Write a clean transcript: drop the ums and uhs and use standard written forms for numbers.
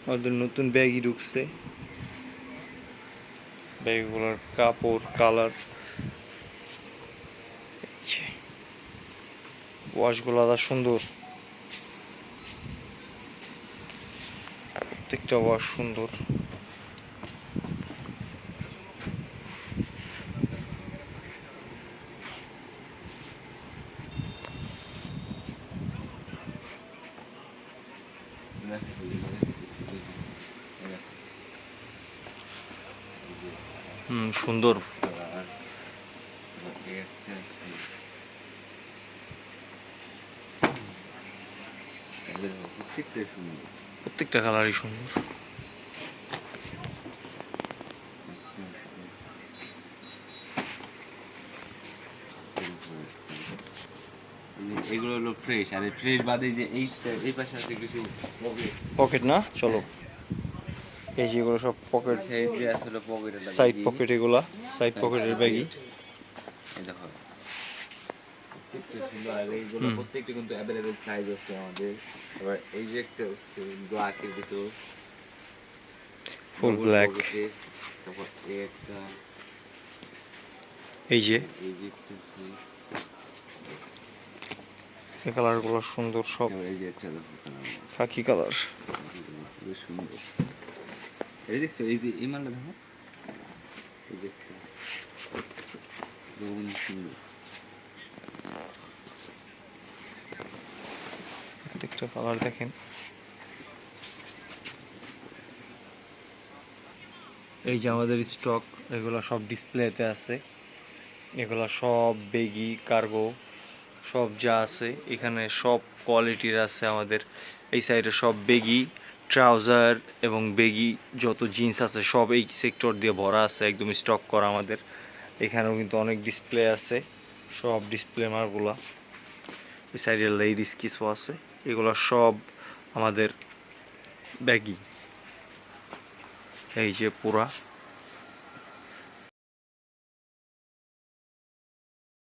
আমাদের নতুন ব্যাগই ঢুকছে। ব্যাগগুলোর কাপড় কালার, ওয়াশগুলো আলাদা সুন্দর, প্রত্যেকটা ওয়াশ সুন্দর। সুন্দর। প্রত্যেকটা কালারই সুন্দর। এগুলো হলো ফ্রেশ, আর ফ্রেশ বাদে যে এই পাশে আছে কিছু পকেট না, চলো এই যে এগুলো সব পকেট, আসলে পকেটে সাইড পকেট, এগুলা সাইড পকেটের ব্যাগই। এই দেখো প্রত্যেকটা সুন্দর, আর এইগুলো প্রত্যেকটা কিন্তু অ্যাভেলেবেল সাইজ আছে আমাদের। এবার এই যে একটা হচ্ছে ব্ল্যাকের ভিতর ফুল ব্ল্যাক, তারপর এই একটা, এই যে এই যে একটা আছে, এই কালারগুলো সুন্দর সব, এই যে একটা দেখো খাকি কালার, বেশ সুন্দর। এই দেখছো, এই যে এই মালটা দেখো, এই যে একটা সুন্দর। প্রত্যেকটা কালার দেখেন। এই যে আমাদের স্টক, এগুলো সব ডিসপ্লেতে আছে। এগুলো সব বেগি কার্গো সব যা আছে এখানে সব কোয়ালিটির আছে আমাদের। এই সাইডে সব বেগি ট্রাউজার এবং বেগি যত জিন্স আছে সব এই সেক্টর দিয়ে ভরা আছে, একদম স্টক করা আমাদের। এখানেও কিন্তু অনেক ডিসপ্লে আছে, সব ডিসপ্লে মালগুলা। এই সাইডে লেডিস কিছু আছে, এগুলো সব আমাদের ব্যাগি। এই যে পুরা